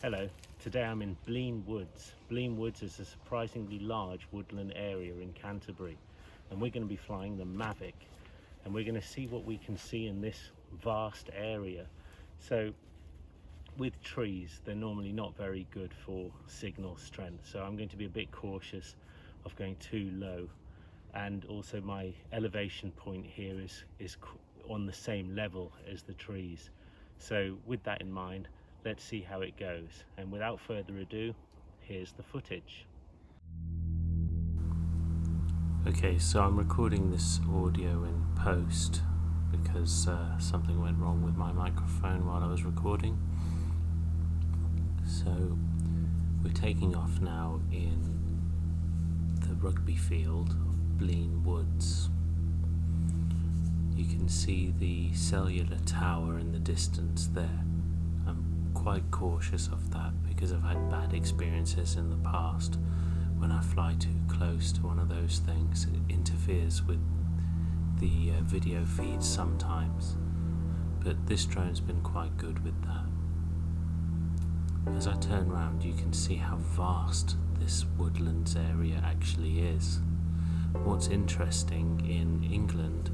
Hello, today I'm in Blean Woods. Blean Woods is a surprisingly large woodland area in Canterbury, and we're going to be flying the Mavic, and we're going to see what we can see in this vast area. So with trees, they're normally not very good for signal strength, so I'm going to be a bit cautious of going too low, and also my elevation point here is on the same level as the trees. So with that in mind, let's see how it goes, and without further ado, here's the footage. Okay, so I'm recording this audio in post because something went wrong with my microphone while I was recording. So we're taking off now in the rugby field of Blean Woods. You can see the cellular tower in the distance there. I'm quite cautious of that because I've had bad experiences in the past. When I fly too close to one of those things, it interferes with the video feed sometimes, but this drone's been quite good with that. As I turn around, you can see how vast this woodlands area actually is. What's interesting in England,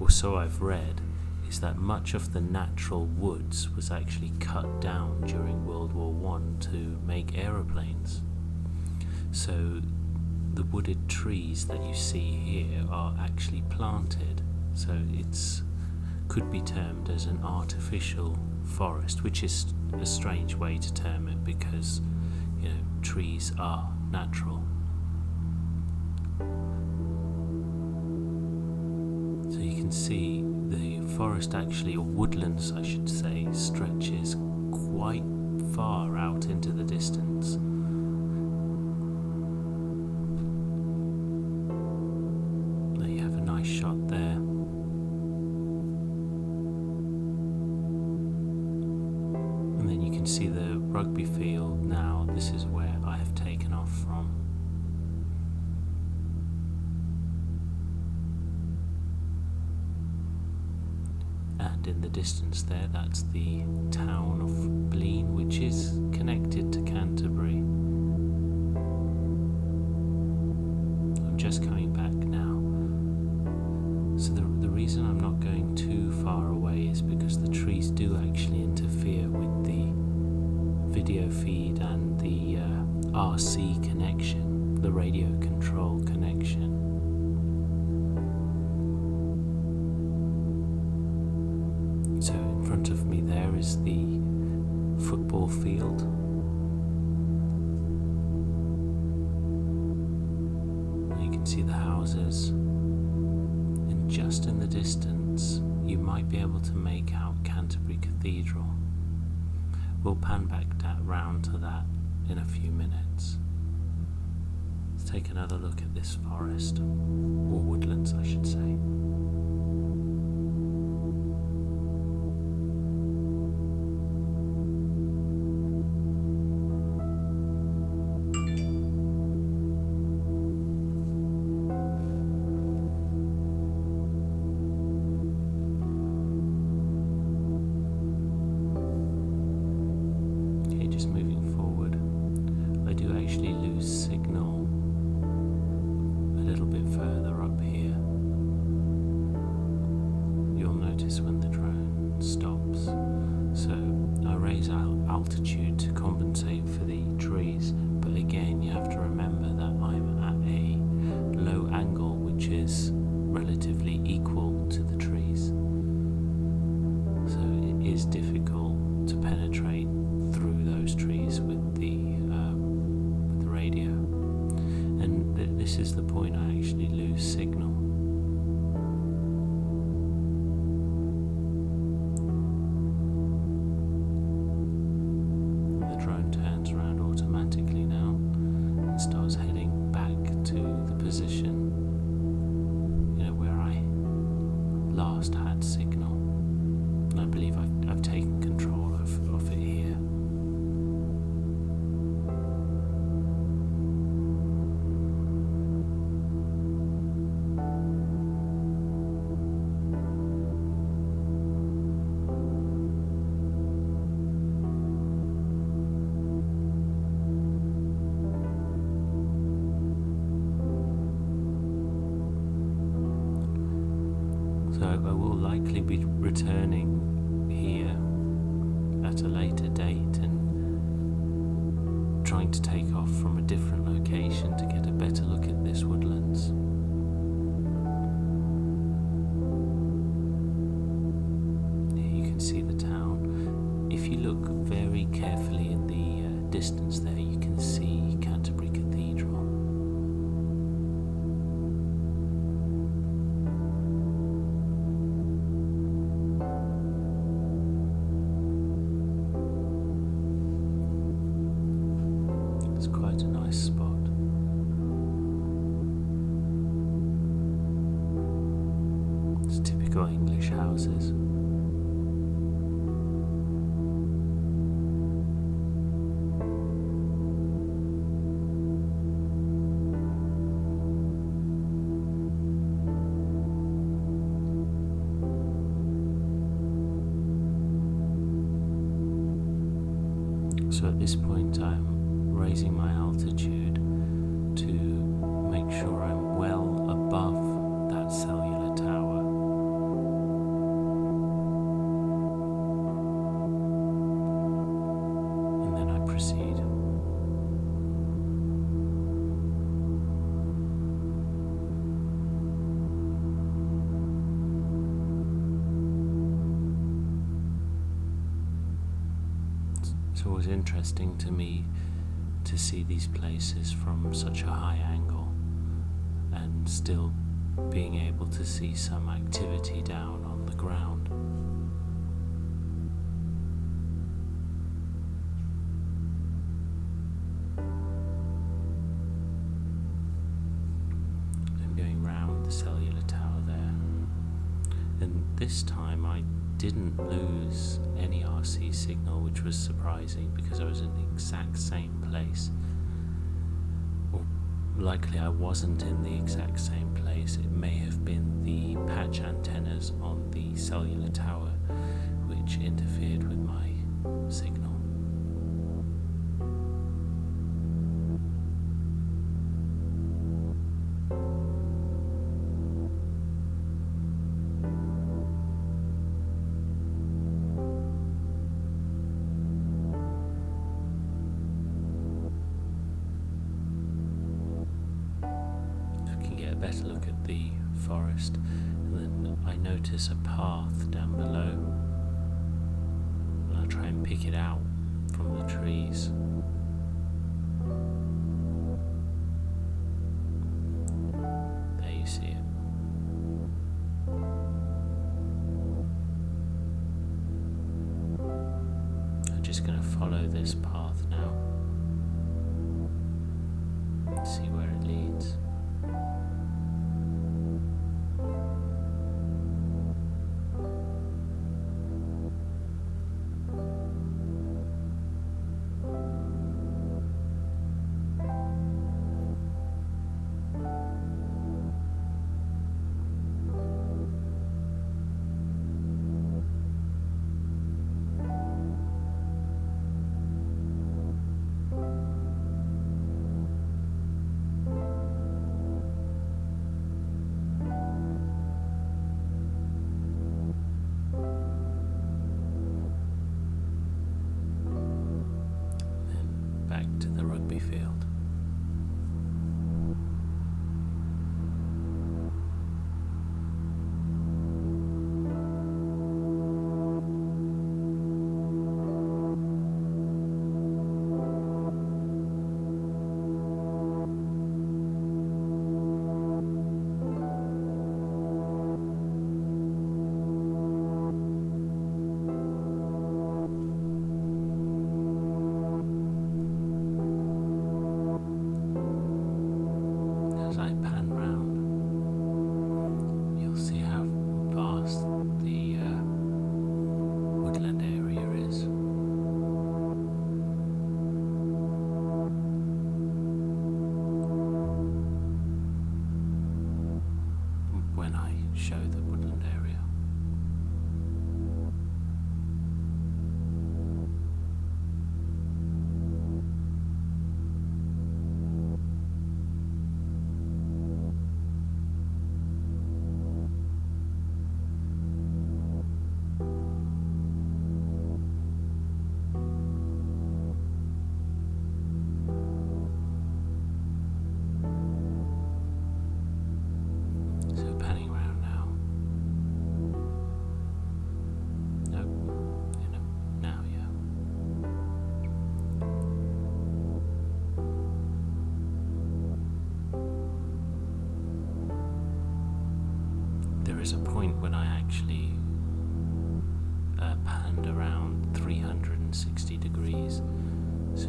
or so I've read, is that much of the natural woods was actually cut down during World War I to make aeroplanes. So the wooded trees that you see here are actually planted, so it's could be termed as an artificial forest, which is a strange way to term it because, you know, trees are natural. So you can see the forest actually, or woodlands I should say, stretches quite far out into the distance. There you have a nice shot there. And then you can see the rugby field now. This is where I have taken off from. And in the distance there, that's the town of Bleen, which is connected to Canterbury. I'm just coming back now. So the reason I'm not going too far away is because the trees do actually interfere with the video feed and the RC connection, the radio control connection. So in front of me there is the football field. You can see the houses, and just in the distance you might be able to make out Canterbury Cathedral. We'll pan back round to that in a few minutes. Let's take another look at this forest, or woodlands I should say. Just moving forward, I do actually lose signal a little bit further up here. You'll notice when the drone stops. So I raise altitude to compensate for the trees, but again you have to remember that I'm at a low angle which is relatively equal to the trees. So it is difficult to penetrate through those trees with the radio, and this is the point I actually lose signal. The drone turns around automatically now and starts heading back to the position, you know, where I last had signal, and I believe I've taken control of it here. will likely be returning here at a later date and trying to take off from a different location to get a better look at this woodlands. Here you can see the town. If you look very carefully in the distance there, you can see Canterbury Cathedral. It's quite a nice spot. It's typical English houses. So at this point I'm raising my altitude to make sure I'm well above that cellular tower. And then I proceed. It's always interesting to me to see these places from such a high angle and still being able to see some activity down on the ground. I'm going round the cellular tower there, and this time I didn't lose any RC signal, which was surprising because I was in the exact same place. Or likely I wasn't in the exact same place. It may have been the patch antennas on the cellular tower which interfered with my signal. Better look at the forest, and then I notice a path down below, and I'll try and pick it out from the trees. There you see it. I'm just going to follow this path now and see where it leads. is a point when I actually panned around 360 degrees, so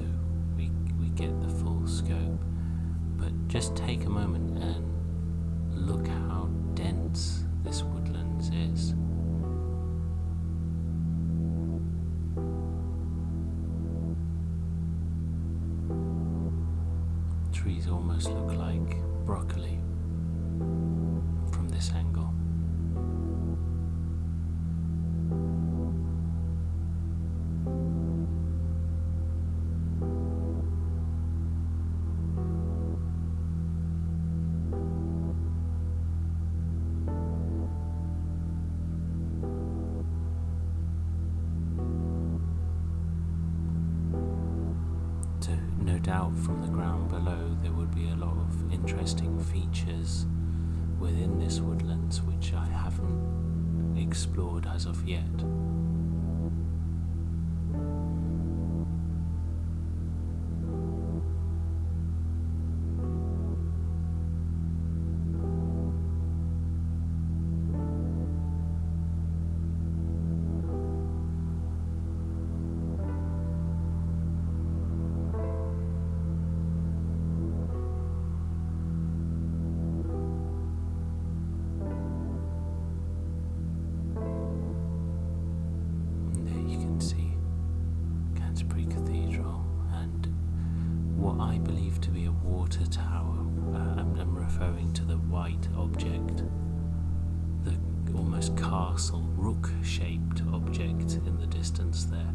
we get the full scope. But just take a moment and look how dense this woodlands is. Trees almost look like broccoli from this angle. So no doubt from the ground below there would be a lot of interesting features within this woodlands which I haven't explored as of yet. I believe to be a water tower. I'm referring to the white object, the almost castle, rook-shaped object in the distance there.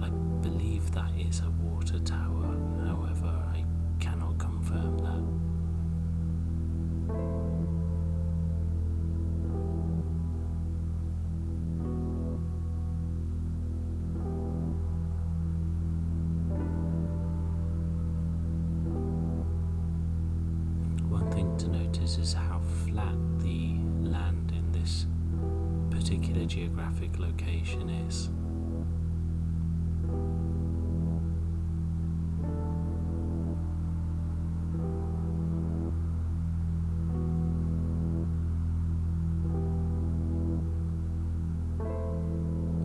I believe that is a water tower, however, I cannot confirm that. Is how flat the land in this particular geographic location is.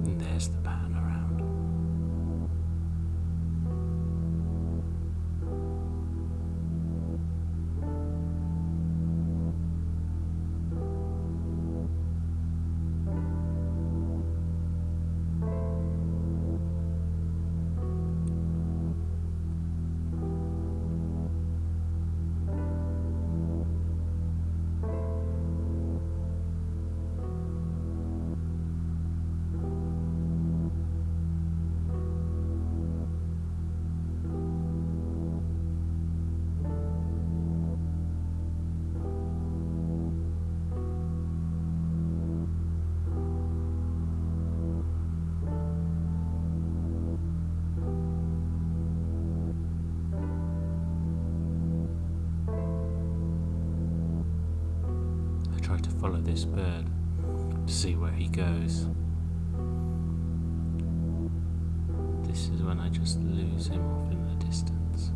And there's the pan around. Try to follow this bird to see where he goes. This is when I just lose him off in the distance.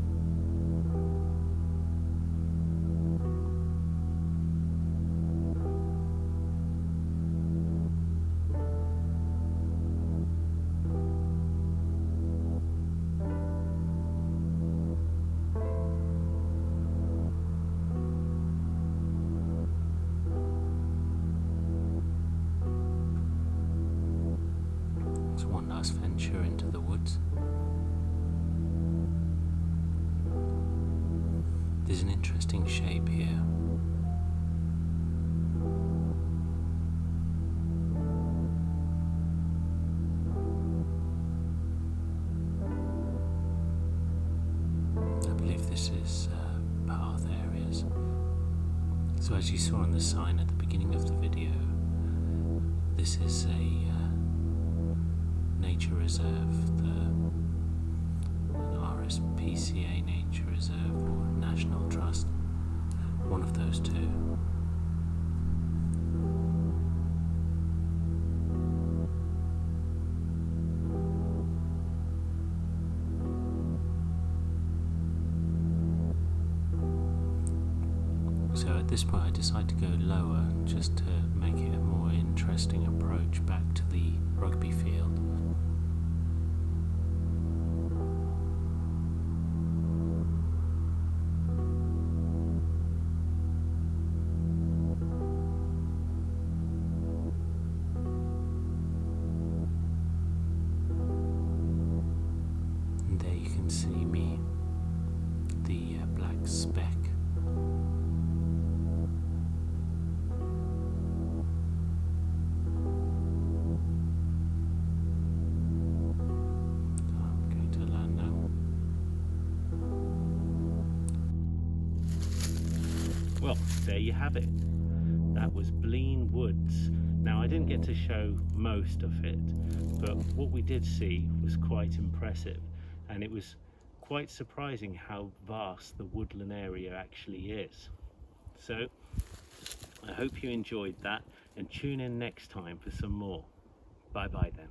One last venture into the woods. There's an interesting shape here. I believe this is path areas. So as you saw on the sign at the beginning of the video, this is a nature reserve, an RSPCA nature reserve or National Trust, one of those two. So at this point I decided to go lower just to make it a more interesting approach back to the rugby field. And there you can see me, the black speck. Well, there you have it. That was Blean Woods. Now, I didn't get to show most of it, but what we did see was quite impressive, and it was quite surprising how vast the woodland area actually is. So, I hope you enjoyed that, and tune in next time for some more. Bye bye then.